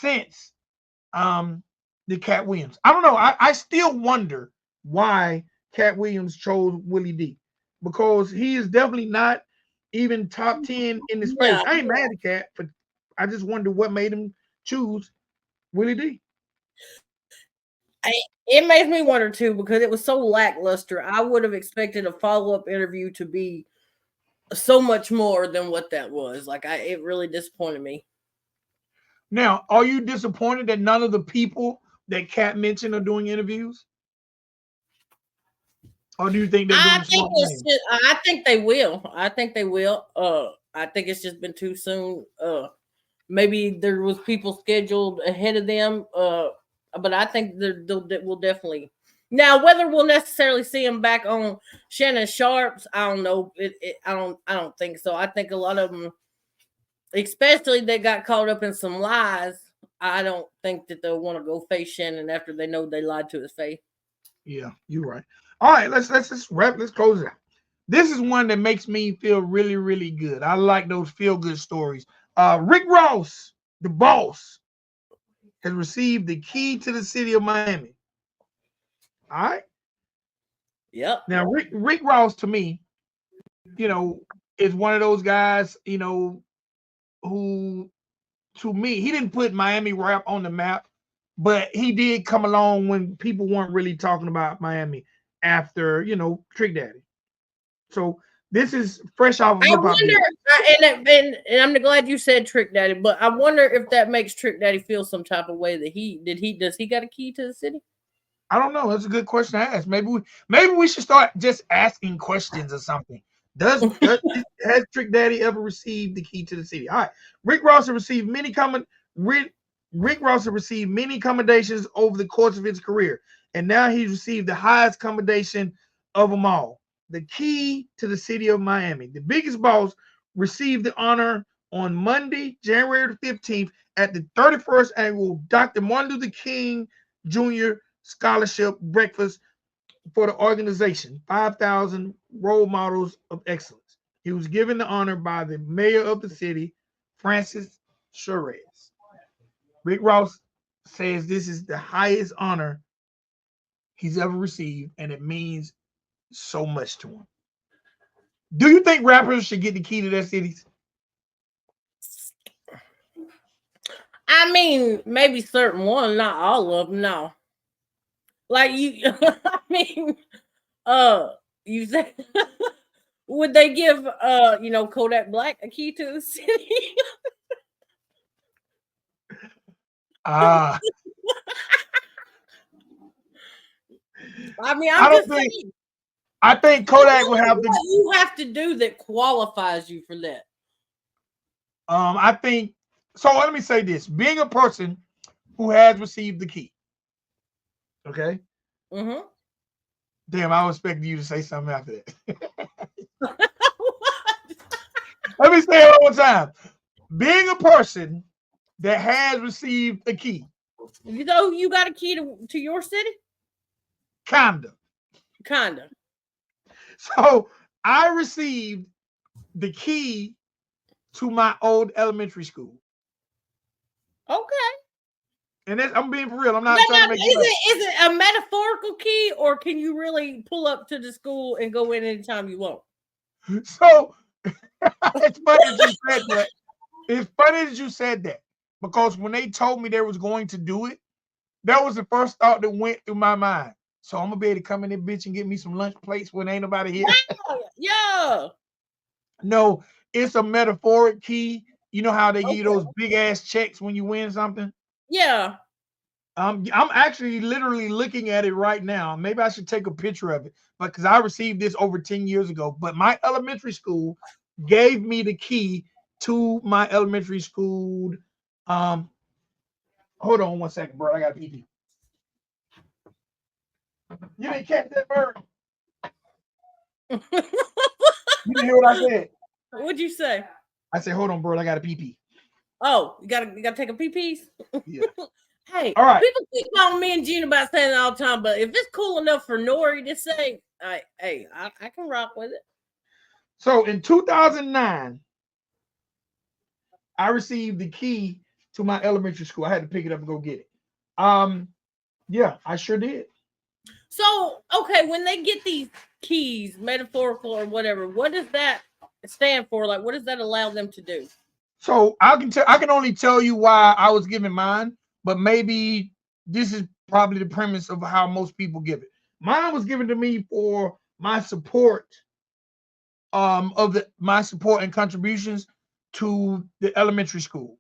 since the Katt Williams. I don't know. I still wonder why Katt Williams chose Willie D, because he is definitely not even top 10 in the space. I ain't mad at Katt, but I just wonder what made him choose Willie D. It makes me wonder too, because it was so lackluster. I would have expected a follow-up interview to be so much more than what that was. It really disappointed me. Now, are you disappointed that none of the people that Katt mentioned are doing interviews? Or do you think they're doing I think they will. I think they will. I think it's just been too soon. Maybe there was people scheduled ahead of them. But I think that will definitely. Now, whether we'll necessarily see them back on Shannon Sharp's, I don't know. I don't think so. I think a lot of them, especially they got caught up in some lies. I don't think that they'll want to go face Shannon after they know they lied to his face. Yeah, you're right. All right, let's just wrap. Let's close it out. This is one that makes me feel really, really good. I like those feel-good stories. Rick Ross, the boss, has received the key to the city of Miami. All right. Yep. Now, Rick Ross, to me, is one of those guys, who, to me, he didn't put Miami rap on the map, but he did come along when people weren't really talking about Miami after, Trick Daddy. So this is fresh off of hip hop. And I'm glad you said Trick Daddy, but I wonder if that makes Trick Daddy feel some type of way that does he got a key to the city? I don't know. That's a good question to ask. Maybe we should start just asking questions or something. Has Trick Daddy ever received the key to the city? All right. Rick Ross has received many commendations over the course of his career, and now he's received the highest commendation of them all: the key to the city of Miami. The biggest boss received the honor on Monday, January 15th, at the 31st annual Dr. Martin Luther King Jr. Scholarship Breakfast for the organization, 5,000 Role Models of Excellence. He was given the honor by the mayor of the city, Francis Suarez. Rick Ross says this is the highest honor he's ever received, and it means so much to him. Do you think rappers should get the key to their cities? I mean, maybe certain ones, not all of them. No, like you. I mean, you said, would they give Kodak Black a key to the city? I mean, I'm just saying. I think Kodak would have to. What you have to do that qualifies you for that? I think so. Let me say this: being a person who has received the key. Okay. Mm-hmm. Damn, I was expecting you to say something after that. Let me say it one more time. Being a person that has received a key. You know, you got a key to your city? Kinda. So I received the key to my old elementary school. Okay. And I'm being for real. I'm not trying to make it up. Is it a metaphorical key, or can you really pull up to the school and go in anytime you want? So it's funny that you said that. It's funny that you said that, because when they told me they was going to do it, that was the first thought that went through my mind. So I'm gonna be able to come in there, bitch, and get me some lunch plates when ain't nobody here. Yeah. No, it's a metaphoric key. You know how they give you those big ass checks when you win something? Yeah. I'm actually literally looking at it right now. Maybe I should take a picture of it, but because I received this over 10 years ago. But my elementary school gave me the key to my elementary school. Hold on one second, bro. I got pee pee. You didn't catch that bird. You didn't hear what I said. What'd you say? I said, hold on, bro. I got a pee pee. Oh, you gotta take a pee pees? Yeah. Hey, all right. People keep calling me and Gene about saying it all the time, but if it's cool enough for Nori to say, I can rock with it. So in 2009, I received the key to my elementary school. I had to pick it up and go get it. Yeah, I sure did. So, okay, when they get these keys, metaphorical or whatever, what does that stand for? Like, what does that allow them to do? So I can only tell you why I was given mine, but maybe this is probably the premise of how most people give it. Mine was given to me for my support, my support and contributions to the elementary school.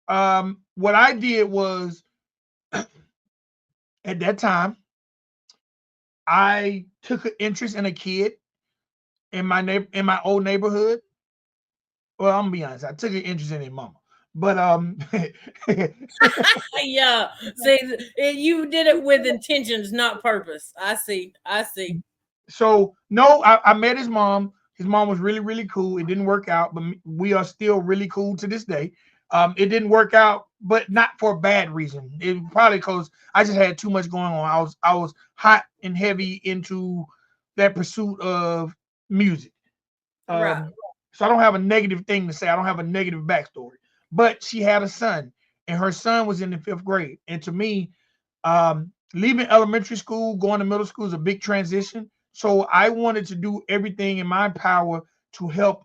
What I did was at that time, I took an interest in a kid in my old neighborhood. Well, I'm gonna be honest, I took an interest in his mama. But yeah, see, you did it with intentions, not purpose. I see. So no, I met his mom. His mom was really, really cool. It didn't work out, but we are still really cool to this day. It didn't work out, but not for a bad reason. It probably because I just had too much going on. I was hot and heavy into that pursuit of music. Right. So I don't have a negative thing to say. I don't have a negative backstory. But she had a son, and her son was in the 5th grade. And to me, leaving elementary school, going to middle school is a big transition. So I wanted to do everything in my power to help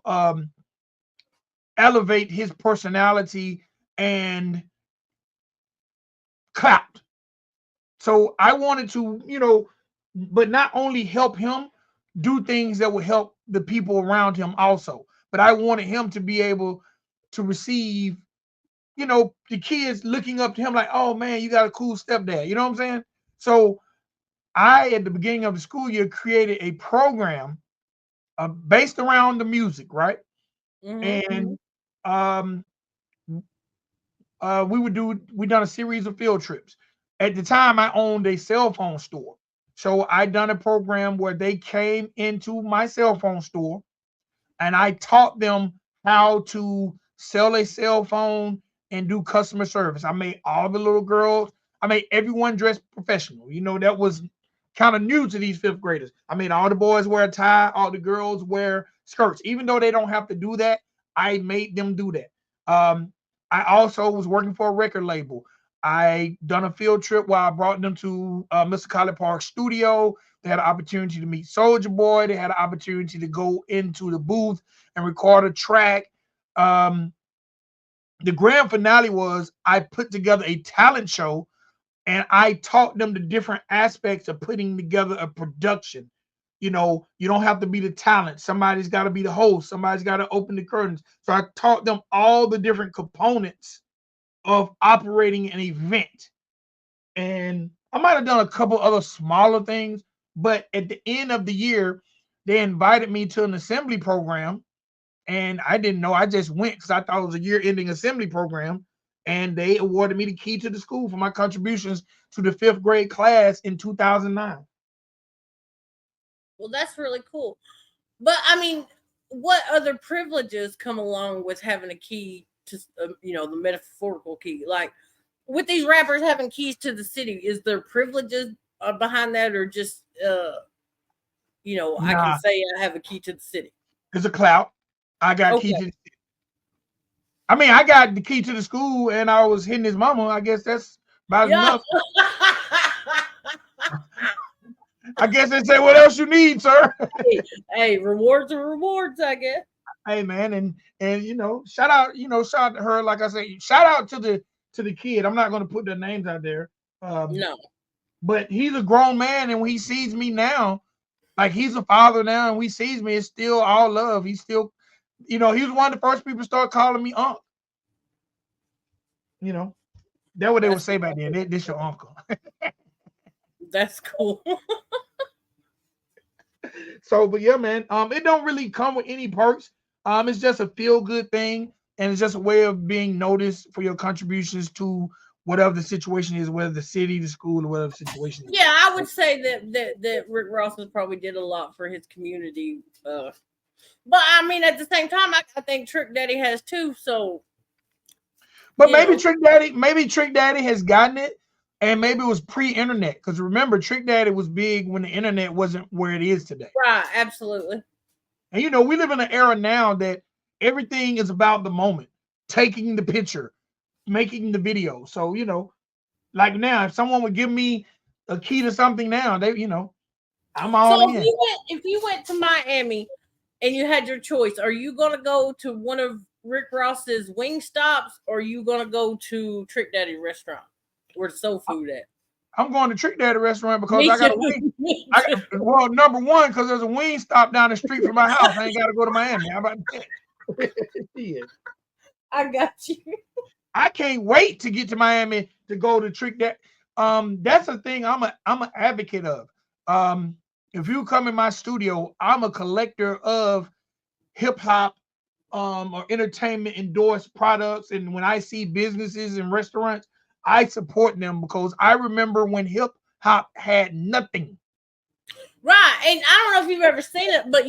elevate his personality and clout. So I wanted to, but not only help him do things that would help the people around him also, but I wanted him to be able to receive, the kids looking up to him like, oh man, you got a cool stepdad. You know what I'm saying? So I, at the beginning of the school year, created a program based around the music, right? Mm-hmm. And we done a series of field trips. At the time, I owned a cell phone store. So I done a program where they came into my cell phone store and I taught them how to sell a cell phone and do customer service. I made all the little girls, I made everyone dressed professional. That was kind of new to these 5th graders. I made all the boys wear a tie, all the girls wear skirts. Even though they don't have to do that, I made them do that. I also was working for a record label. I done a field trip where I brought them to Mr. College Park's studio. They had an opportunity to meet Soldier Boy. They had an opportunity to go into the booth and record a track. The grand finale was I put together a talent show and I taught them the different aspects of putting together a production. You don't have to be the talent. Somebody's got to be the host. Somebody's got to open the curtains. So I taught them all the different components of operating an event. And I might have done a couple other smaller things, But at the end of the year, they invited me to an assembly program, and I didn't know. I just went because I thought it was a year-ending assembly program, and they awarded me the key to the school for my contributions to the 5th grade class in 2009. Well, that's really cool. But I mean, what other privileges come along with having a key to, the metaphorical key? Like with these rappers having keys to the city, is there privileges behind that, or just, I can Nah, say I have a key to the city? it's a clout. I got key Okay. to. I mean, I got the key to the school, and I was hitting his mama. I guess that's about Yeah. enough. I guess they say, "What else you need, sir?" Hey, rewards are rewards, I guess. Hey, man, and shout out, shout out to her. Like I say, shout out to the kid. I'm not going to put their names out there. No. But he's a grown man, and when he sees me now, like he's a father now, and when he sees me, it's still all love. He's still, he was one of the first people to start calling me uncle. That's what they would say back then. This your uncle. That's cool. So, but yeah, man, it don't really come with any perks. It's just a feel good thing, and it's just a way of being noticed for your contributions to whatever the situation is, whether the city, the school, or whatever the situation is. Yeah, I would say that Rick Ross probably did a lot for his community. But I mean, at the same time, I think Trick Daddy has too. So, but maybe Trick Daddy has gotten it, and maybe it was pre-internet. Because remember, Trick Daddy was big when the internet wasn't where it is today. Right, absolutely. And we live in an era now that everything is about the moment, taking the picture, making the video. So, like now, if someone would give me a key to something now, I'm all So in. if you went to Miami and you had your choice, are you gonna go to one of Rick Ross's wing stops, or are you gonna go to Trick Daddy restaurant where the soul food at? I'm going to Trick Daddy restaurant because Me I got a too. wing. Me too. Well, number one, because there's a wing stop down the street from my house. I ain't got to go to Miami. How about that? Yeah. I got you. I can't wait to get to Miami to go to Trick Daddy. That's a thing I'm an advocate of. If you come in my studio, I'm a collector of hip hop or entertainment endorsed products. And when I see businesses and restaurants, I support them because I remember when hip hop had nothing. Right. And I don't know if you've ever seen it, but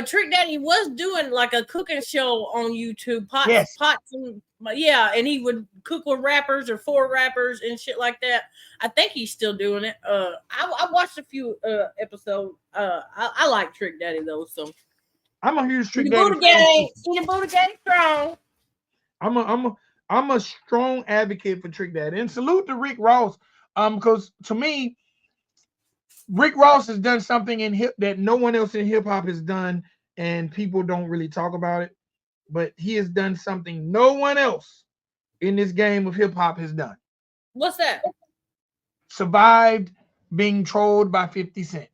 Trick Daddy was doing like a cooking show on YouTube. Yes. And he would cook with rappers or for rappers and shit like that. I think he's still doing it. I watched a few episodes. I like Trick Daddy though, so I'm a huge Trick Daddy fan. The Buddha Gang strong. I'm a strong advocate for Trick Daddy, and salute to Rick Ross. Because to me, Rick Ross has done something in hip that no one else in hip hop has done, and people don't really talk about it. But he has done something no one else in this game of hip hop has done. What's that? Survived being trolled by 50 Cent.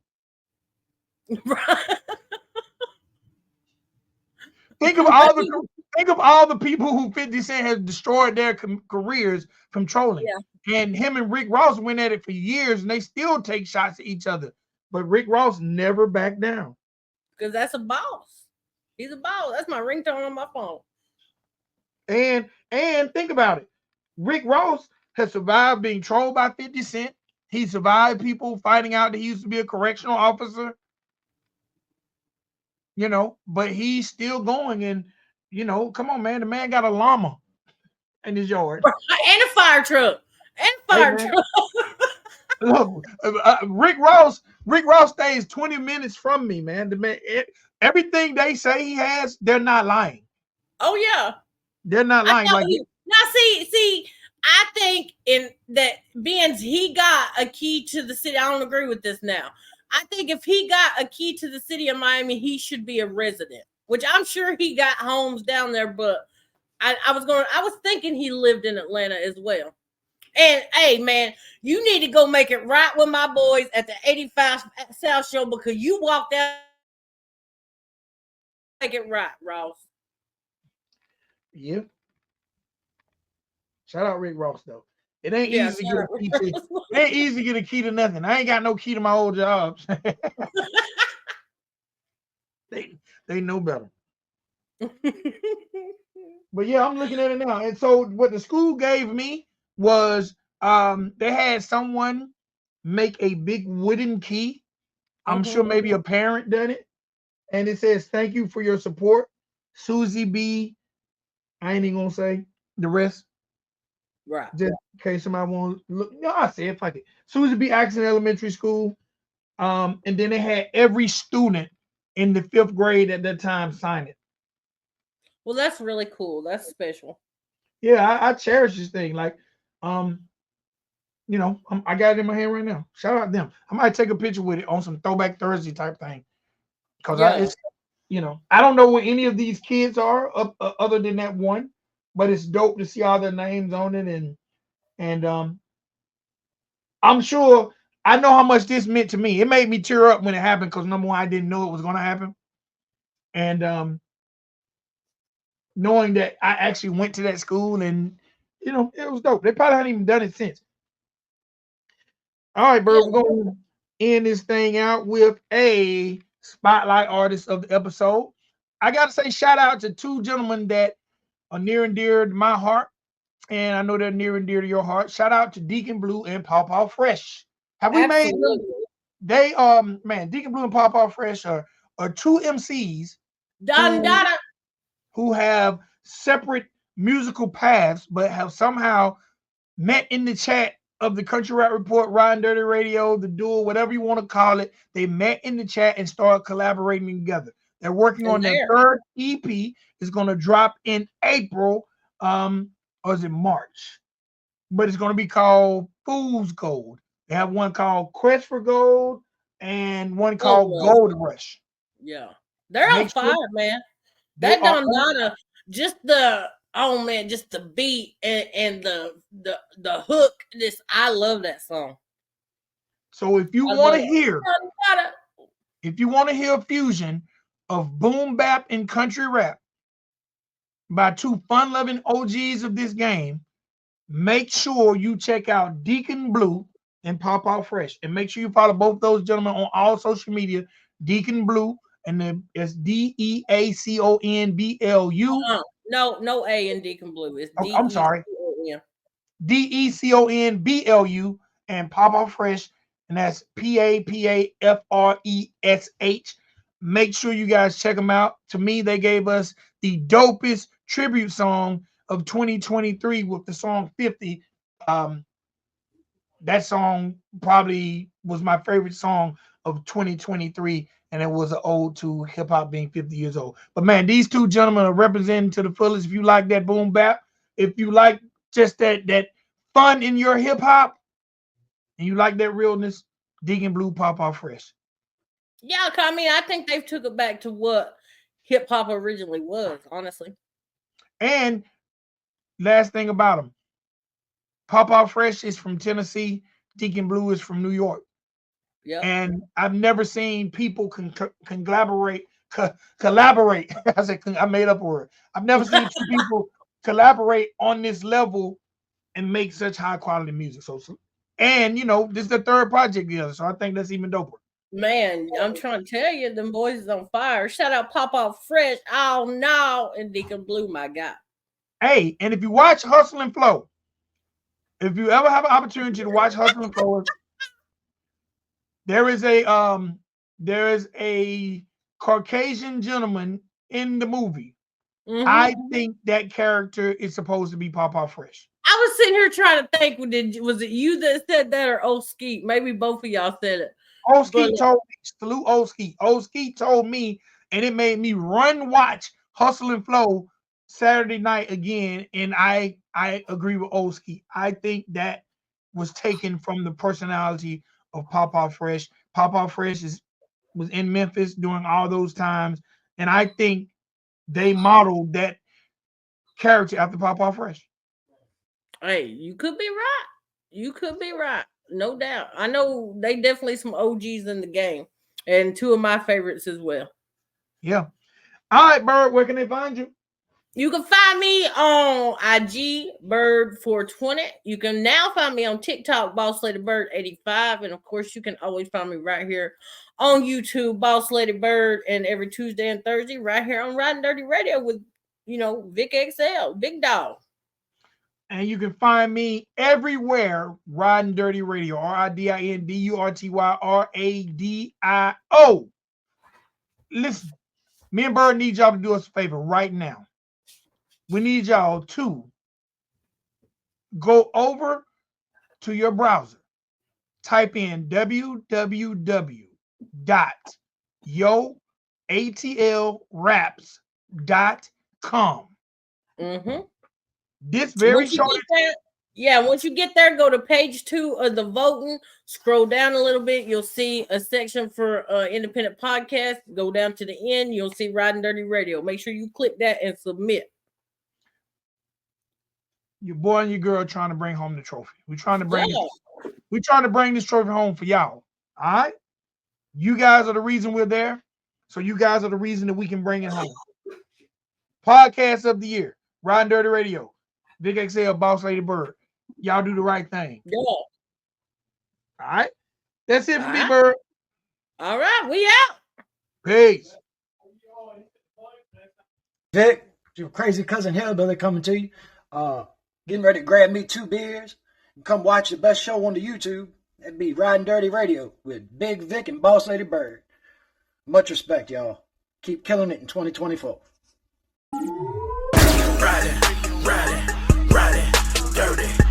Think of all the people who 50 Cent has destroyed their careers from trolling. Yeah. And him and Rick Ross went at it for years, and they still take shots at each other. But Rick Ross never backed down. Because that's a boss. He's a boss. That's my ringtone on my phone. And think about it. Rick Ross has survived being trolled by 50 Cent. He survived people finding out that he used to be a correctional officer. But he's still going, and come on, man. The man got a llama in his yard. And a fire truck. Look, Rick Ross stays 20 minutes from me, man. The man, everything they say he has, they're not lying. Oh yeah, they're not lying. Like now, see, I think in that Benz, he got a key to the city. I don't agree with this now. I think if he got a key to the city of Miami, he should be a resident. Which I'm sure he got homes down there, but I was thinking he lived in Atlanta as well. And hey, man, you need to go make it right with my boys at the 85 South Show because you walked out. Make it right, Ross. Yeah. Shout out Rick Ross though. It ain't Yeah, easy to get a key to. It ain't easy to get a key to nothing. I ain't got no key to my old jobs. they know better. But yeah, I'm looking at it now. And so what the school gave me was they had someone make a big wooden key. I'm sure maybe a parent done it. And it says, "Thank you for your support. Susie B." I ain't even gonna say the rest. Right. Just in case somebody won't look. No, I say it, fuck it. Susie B. Axon Elementary School. And then they had every student in the 5th grade at that time sign it. Well, that's really cool. That's special. Yeah, I cherish this thing. Like, I got it in my hand right now. Shout out them. I might take a picture with it on some Throwback Thursday type thing. Because I don't know where any of these kids are other than that one, but it's dope to see all their names on it, and I'm sure I know how much this meant to me. It made me tear up when it happened because number one, I didn't know it was going to happen, and knowing that I actually went to that school and it was dope. They probably haven't even done it since. All right, Bird, we're going to end this thing out with a spotlight artist of the episode. I got to say shout out to 2 gentlemen that are near and dear to my heart, and I know they're near and dear to your heart. Shout out to Deacon Blue and Pawpaw Fresh. Have we made them? They Deacon Blue and Pawpaw Fresh are 2 MCs who have separate musical paths, but have somehow met in the chat of the Country Rap Report, Ridin Durty Radio, the Duel, whatever you want to call it. They met in the chat and started collaborating together. They're working on their 3rd EP. It's going to drop in April, or is it March? But it's going to be called Fool's Gold. They have one called Quest for Gold and one called Gold Rush. Yeah. They're on fire, man. That Don Dada, just the beat and the hook. I love that song. So if you want to hear a fusion of boom bap and country rap by 2 fun-loving OGs of this game, make sure you check out Deacon Blue and Pawpaw Fresh, and make sure you follow both those gentlemen on all social media. Deacon Blue, and then it's DEACONBLU. No A in Deacon Blue. It's I'm sorry. DECONBLU and Pawpaw Fresh, and that's PAPAFRESH. Make sure you guys check them out. To me, they gave us the dopest tribute song of 2023 with the song 50. That song probably was my favorite song of 2023, and it was an ode to hip hop being 50 years old. But man, these 2 gentlemen are representing to the fullest. If you like that boom bap, if you like just that fun in your hip hop, and you like that realness, Deacon Blue, Pawpaw Fresh. Yeah, I think they've took it back to what hip hop originally was, honestly. And last thing about them, Pawpaw Fresh is from Tennessee. Deacon Blue is from New York. Yeah. And I've never seen people collaborate. I said I made up a word. I've never seen 2 people collaborate on this level and make such high quality music. And this is the 3rd project together, so I think that's even doper. Man, I'm trying to tell you, them boys is on fire. Shout out Pawpaw Fresh, oh no, and Deacon Blue, my God. Hey, and if you watch Hustle and Flow, if you ever have an opportunity to watch Hustle and Flow, there is a Caucasian gentleman in the movie. I think that character is supposed to be Pawpaw Fresh. I was sitting here trying to think, was it you that said that or O'Skeet? Maybe both of y'all said it. O'Skeet told me, salute O'Skeet. O'Skeet told me, and it made me run watch Hustle and Flow Saturday night again, and I agree with O'Skeet. I think that was taken from the personality of Pawpaw Fresh. Pawpaw Fresh was in Memphis during all those times, and I think they modeled that character after Pawpaw Fresh. Hey, you could be right. No doubt. I know they definitely some OGs in the game, and 2 of my favorites as well. Yeah. All right, Bird, where can they find you? You can find me on IG Bird420. You can now find me on TikTok Boss Lady Bird 85, and of course you can always find me right here on YouTube Boss Lady Bird, and every Tuesday and Thursday right here on Ridin Durty Radio with Vic XL, Big Dog. And you can find me everywhere, Ridin Durty Radio, RIDINDURTYRADIO. Listen, me and Bird need y'all to do us a favor right now. We need y'all to go over to your browser, type in www.yoatlraps.com. Mm-hmm. This very short. Once you get there, go to page 2 of the voting. Scroll down a little bit. You'll see a section for independent podcast. Go down to the end. You'll see Ridin Durty Radio. Make sure you click that and submit. Your boy and your girl trying to bring home the trophy. We're trying to bring this trophy home for y'all. All right? You guys are the reason we're there. So you guys are the reason that we can bring it home. Podcast of the year, Ridin Durty Radio, Vic XL, Boss Lady Bird. Y'all do the right thing. Yeah. All right? That's it for me, Bird. All right, we out. Peace. Vic, your crazy cousin Hellbilly coming to you. Getting ready to grab me 2 beers and come watch the best show on the YouTube. That'd be Ridin Durty Radio with Big Vic and Boss Lady Bird. Much respect, y'all. Keep killing it in 2024. Ridin' dirty.